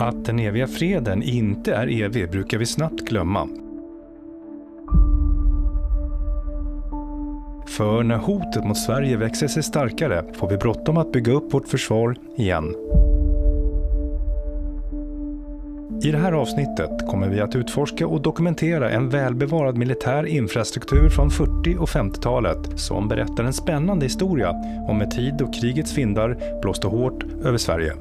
Att den eviga freden inte är evig brukar vi snabbt glömma. För när hotet mot Sverige växer sig starkare får vi bråttom att bygga upp vårt försvar igen. I det här avsnittet kommer vi att utforska och dokumentera en välbevarad militär infrastruktur från 40- och 50-talet som berättar en spännande historia om en tid då krigets vindar blåste hårt över Sverige.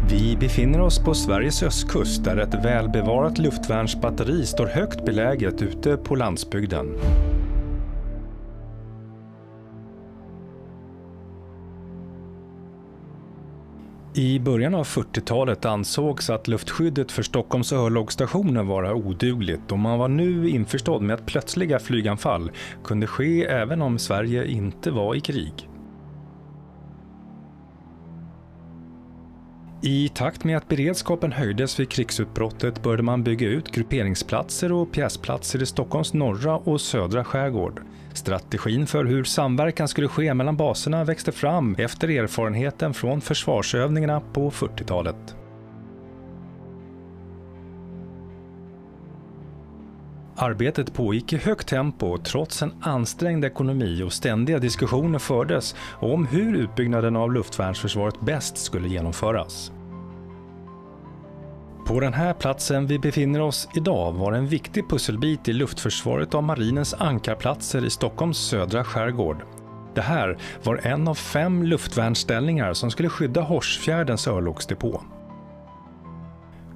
Vi befinner oss på Sveriges östkust där ett välbevarat luftvärnsbatteri står högt beläget ute på landsbygden. I början av 40-talet ansågs att luftskyddet för Stockholms örlogsstationer vara odugligt och man var nu införstådd med att plötsliga flyganfall kunde ske även om Sverige inte var i krig. I takt med att beredskapen höjdes vid krigsutbrottet började man bygga ut grupperingsplatser och pjäsplatser i Stockholms norra och södra skärgård. Strategin för hur samverkan skulle ske mellan baserna växte fram efter erfarenheten från försvarsövningarna på 40-talet. Arbetet pågick i högt tempo trots en ansträngd ekonomi och ständiga diskussioner fördes om hur utbyggnaden av luftvärnsförsvaret bäst skulle genomföras. På den här platsen vi befinner oss idag var en viktig pusselbit i luftförsvaret av marinens ankarplatser i Stockholms södra skärgård. Det här var en av 5 luftvärnsställningar som skulle skydda Hårsfjärdens örlogsdepå.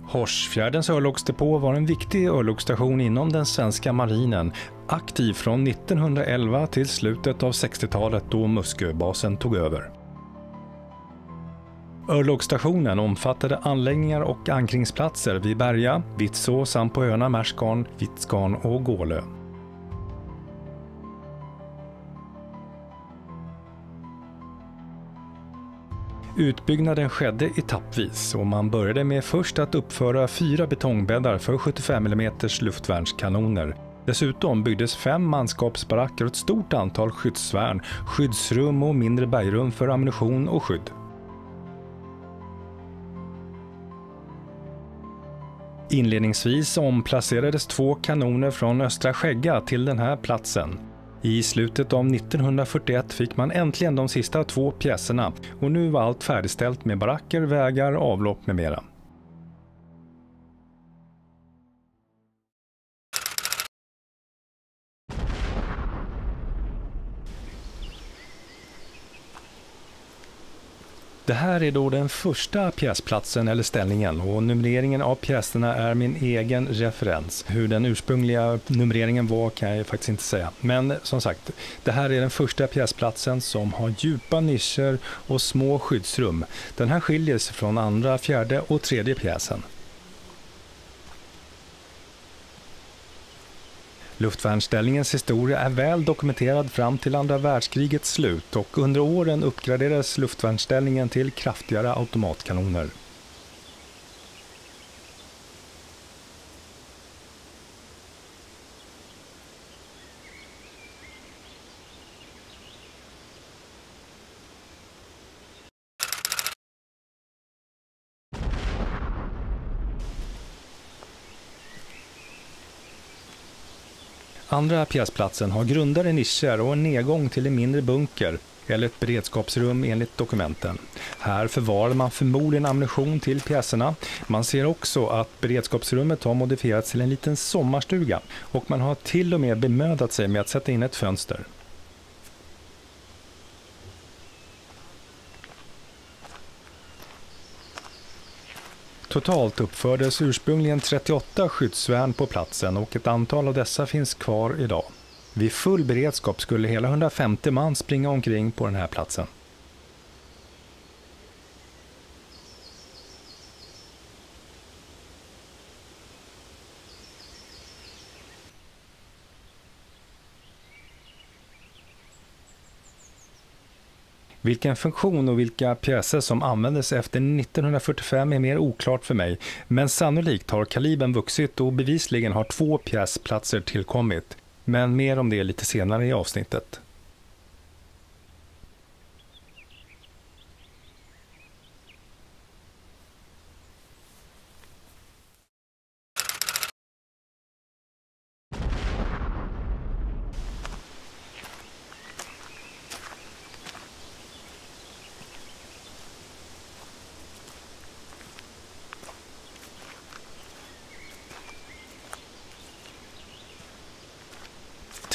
Hårsfjärdens örlogsdepå var en viktig örlogsstation inom den svenska marinen, aktiv från 1911 till slutet av 60-talet då Musköbasen tog över. Örlogsstationen omfattade anläggningar och ankringsplatser vid Berga, Vitså samt på öarna Märskan, Vitskan och Gålö. Utbyggnaden skedde etappvis och man började med först att uppföra 4 betongbäddar för 75 mm luftvärnskanoner. Dessutom byggdes 5 manskapsbaracker och ett stort antal skyddsvärn, skyddsrum och mindre bergrum för ammunition och skydd. Inledningsvis omplacerades 2 kanoner från Östra Skägga till den här platsen. I slutet av 1941 fick man äntligen de sista 2 pjäserna och nu var allt färdigställt med baracker, vägar, avlopp med mera. Det här är då den första pjäsplatsen eller ställningen och numreringen av pjäserna är min egen referens. Hur den ursprungliga numreringen var kan jag faktiskt inte säga. Men som sagt, det här är den första pjäsplatsen som har djupa nischer och små skyddsrum. Den här skiljer sig från andra, fjärde och tredje pjäsen. Luftvärnsställningens historia är väl dokumenterad fram till andra världskrigets slut och under åren uppgraderades luftvärnsställningen till kraftigare automatkanoner. Andra pjäsplatsen har grundare nischer och en nedgång till en mindre bunker eller ett beredskapsrum enligt dokumenten. Här förvarar man förmodligen ammunition till pjäserna. Man ser också att beredskapsrummet har modifierats till en liten sommarstuga och man har till och med bemödat sig med att sätta in ett fönster. Totalt uppfördes ursprungligen 38 skyddsvärn på platsen och ett antal av dessa finns kvar idag. Vid full beredskap skulle hela 150 man springa omkring på den här platsen. Vilken funktion och vilka pjäser som användes efter 1945 är mer oklart för mig, men sannolikt har kalibern vuxit och bevisligen har 2 pjäsplatser tillkommit. Men mer om det lite senare i avsnittet.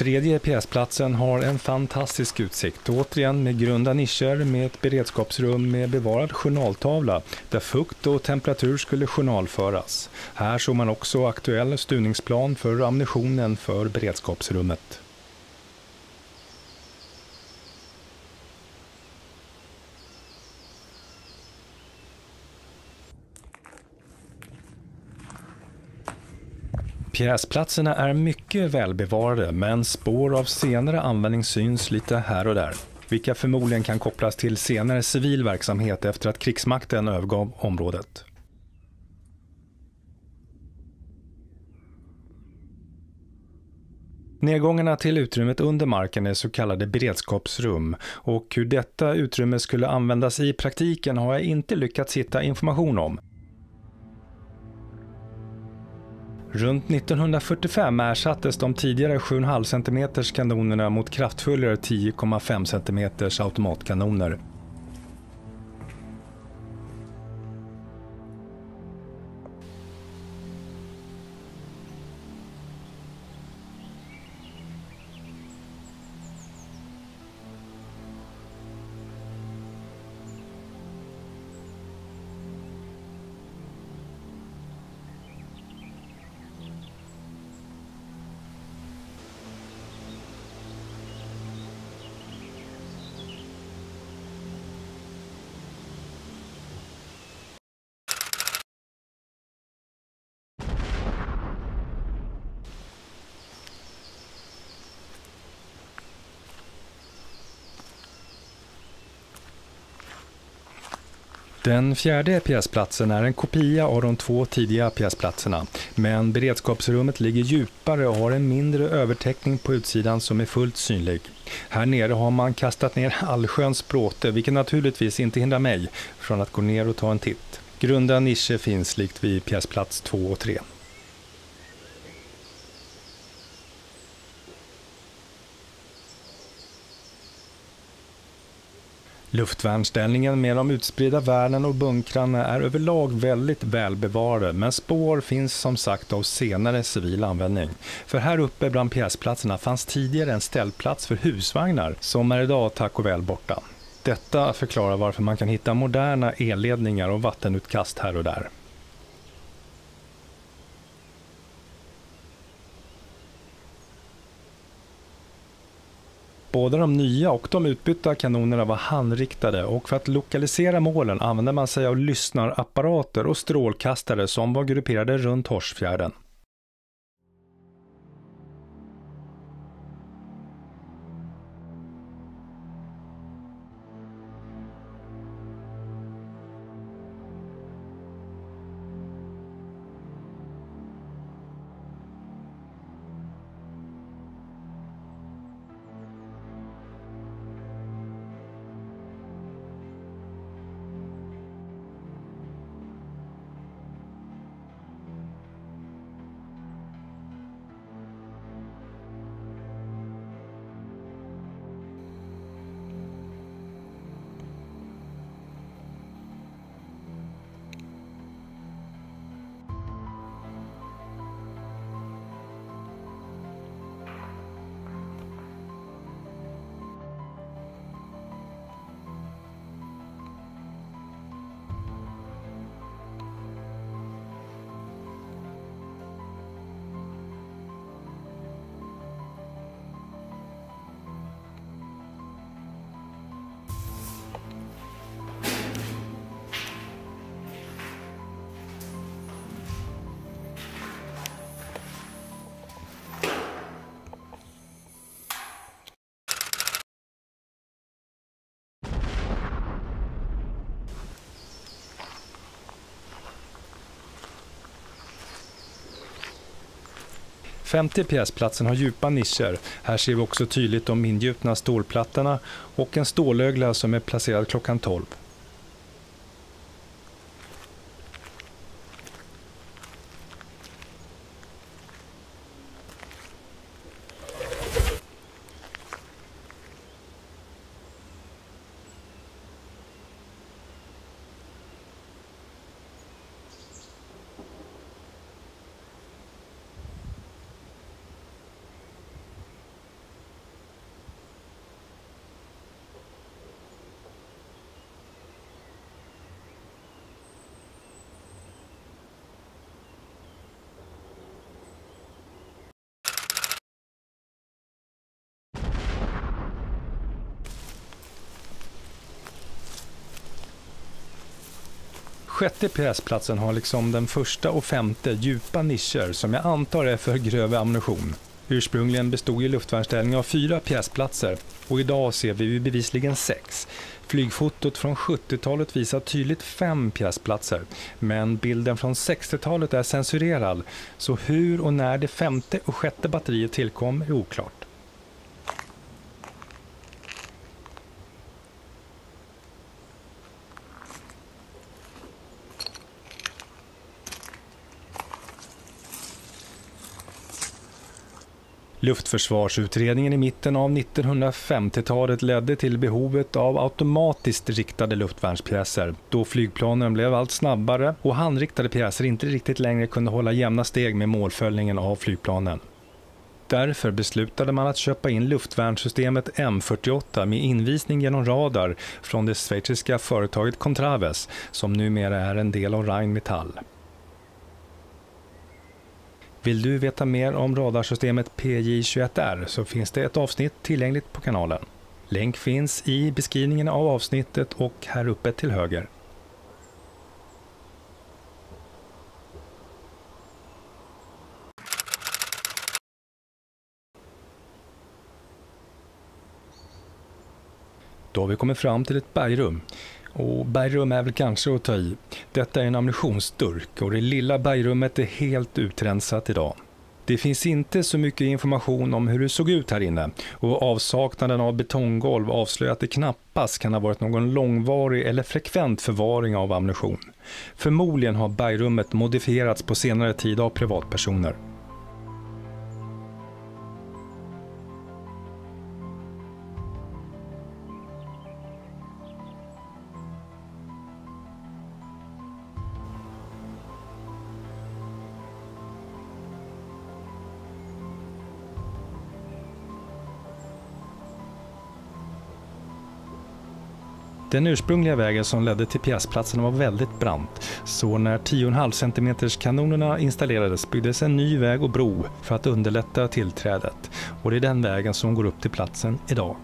Tredje pjäsplatsen har en fantastisk utsikt, återigen med grunda nischer med ett beredskapsrum med bevarad journaltavla där fukt och temperatur skulle journalföras. Här såg man också aktuell stuvningsplan för ammunitionen för beredskapsrummet. Pjäsplatserna är mycket välbevarade men spår av senare användning syns lite här och där, vilka förmodligen kan kopplas till senare civil verksamhet efter att krigsmakten övergav området. Nedgångarna till utrymmet under marken är så kallade beredskapsrum och hur detta utrymme skulle användas i praktiken har jag inte lyckats hitta information om. Runt 1945 ersattes de tidigare 7,5 cm kanonerna mot kraftfullare 10,5 cm automatkanoner. Den fjärde pjäsplatsen är en kopia av de två tidiga pjäsplatserna, men beredskapsrummet ligger djupare och har en mindre övertäckning på utsidan som är fullt synlig. Här nere har man kastat ner allsköns bråte, vilket naturligtvis inte hindrar mig från att gå ner och ta en titt. Grunda nischer finns likt vid pjäsplats 2 och 3. Luftvärnsställningen med de utspridda värnen och bunkrarna är överlag väldigt välbevarade, men spår finns som sagt av senare civil användning. För här uppe bland pjäsplatserna fanns tidigare en ställplats för husvagnar som är idag tack och väl borta. Detta förklarar varför man kan hitta moderna elledningar och vattenutkast här och där. Både de nya och de utbytta kanonerna var handriktade och för att lokalisera målen använde man sig av lyssnarapparater och strålkastare som var grupperade runt Horsfjärden. 50 pjäsplatsen har djupa nischer. Här ser vi också tydligt de ingjutna stålplattorna och en stålögla som är placerad klockan 12. Sjätte pjäsplatsen har liksom den första och femte djupa nischer som jag antar är för grövre ammunition. Ursprungligen bestod ju luftvärnsställningen av 4 pjäsplatser och idag ser vi bevisligen 6. Flygfotot från 70-talet visar tydligt 5 pjäsplatser, men bilden från 60-talet är censurerad, så hur och när det femte och sjätte batteriet tillkom är oklart. Luftförsvarsutredningen i mitten av 1950-talet ledde till behovet av automatiskt riktade luftvärnspjäser, då flygplanen blev allt snabbare och handriktade pjäser inte riktigt längre kunde hålla jämna steg med målföljningen av flygplanen. Därför beslutade man att köpa in luftvärnssystemet M48 med invisning genom radar från det schweiziska företaget Contraves, som numera är en del av Rheinmetall. Vill du veta mer om radarsystemet PJ21R så finns det ett avsnitt tillgängligt på kanalen. Länk finns i beskrivningen av avsnittet och här uppe till höger. Då har vi kommit fram till ett bergrum. Och bergrum är väl kanske att ta i. Detta är en ammunitionsdurk och det lilla bergrummet är helt utrensat idag. Det finns inte så mycket information om hur det såg ut här inne och avsaknaden av betonggolv avslöjar att det knappast kan ha varit någon långvarig eller frekvent förvaring av ammunition. Förmodligen har bergrummet modifierats på senare tid av privatpersoner. Den ursprungliga vägen som ledde till pjäsplatsen var väldigt brant, så när 10,5 cm kanonerna installerades byggdes en ny väg och bro för att underlätta tillträdet, och det är den vägen som går upp till platsen idag.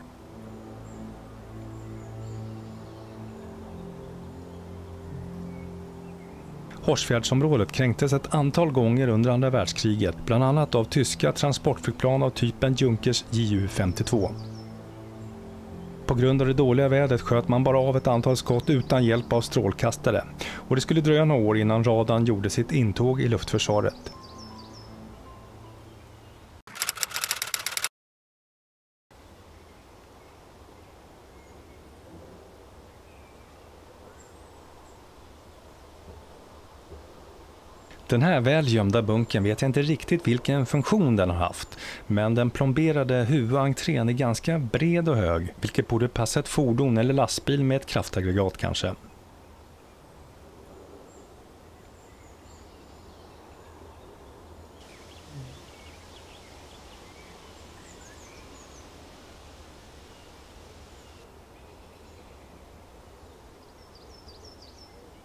Horsfjärdsområdet kränktes ett antal gånger under andra världskriget, bland annat av tyska transportflygplan av typen Junkers Ju-52. På grund av det dåliga vädret sköt man bara av ett antal skott utan hjälp av strålkastare, och det skulle dröja några år innan radarn gjorde sitt intåg i luftförsvaret. Den här väl gömda bunken vet jag inte riktigt vilken funktion den har haft, men den plomberade huvudentrén är ganska bred och hög, vilket borde passa ett fordon eller lastbil med ett kraftaggregat kanske.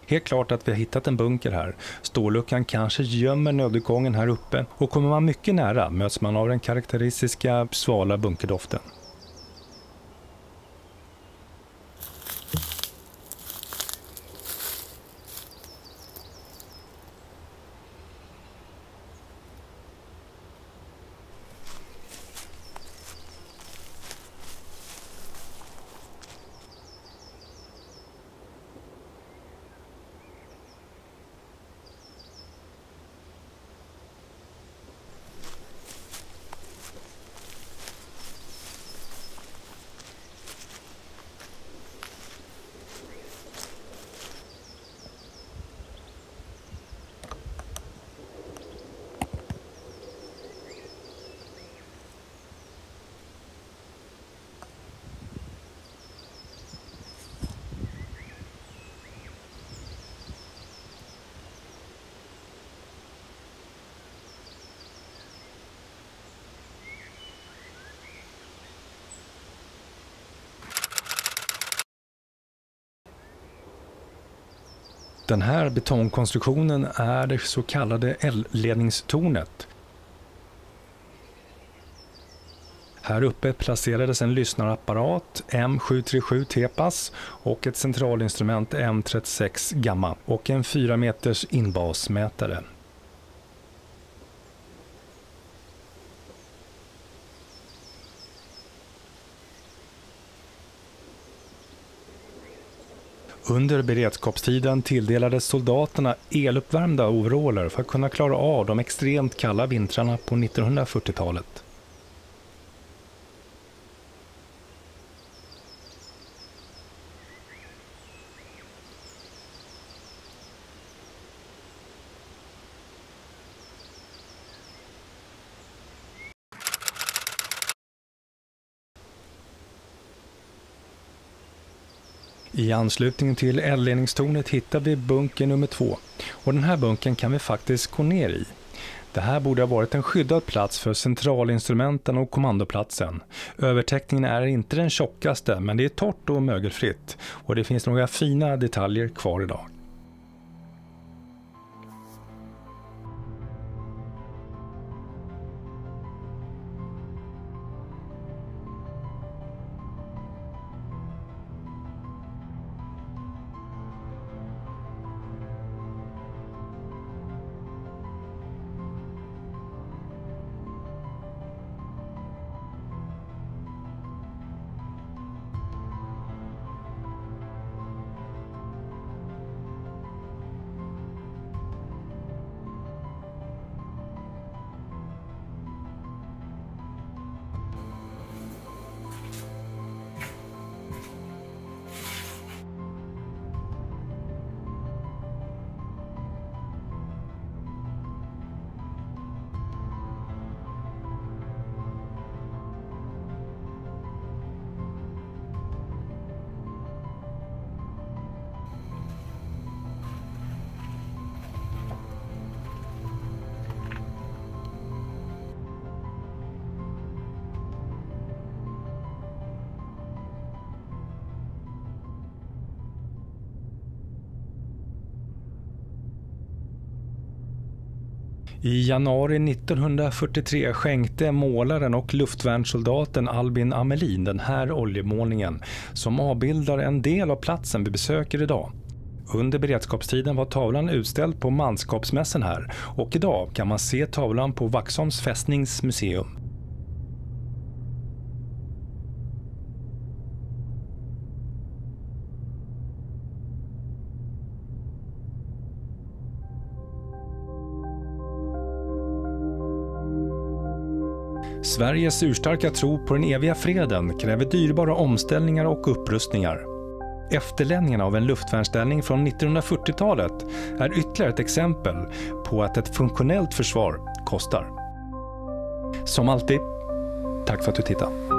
Helt klart att vi har hittat en bunker här. Stålluckan kanske gömmer nödutgången här uppe, och kommer man mycket nära möts man av den karaktäristiska svala bunkerdoften. Den här betongkonstruktionen är det så kallade eldledningstornet. Här uppe placerades en lyssnarapparat M737 Tepas och ett centralinstrument M36 Gamma och en 4 meters inbasmätare. Under beredskapstiden tilldelades soldaterna eluppvärmda overaller för att kunna klara av de extremt kalla vintrarna på 1940-talet. I anslutning till eldledningstornet hittar vi bunker nummer 2 och den här bunkern kan vi faktiskt gå ner i. Det här borde ha varit en skyddad plats för centralinstrumenten och kommandoplatsen. Övertäckningen är inte den tjockaste men det är torrt och mögelfritt och det finns några fina detaljer kvar idag. I januari 1943 skänkte målaren och luftvärnssoldaten Albin Amelin den här oljemålningen som avbildar en del av platsen vi besöker idag. Under beredskapstiden var tavlan utställd på manskapsmässen här och idag kan man se tavlan på Vaxholms fästningsmuseum. Sveriges urstarka tro på den eviga freden kräver dyrbara omställningar och upprustningar. Efterlämningen av en luftvärnsställning från 1940-talet är ytterligare ett exempel på att ett funktionellt försvar kostar. Som alltid, tack för att du tittade.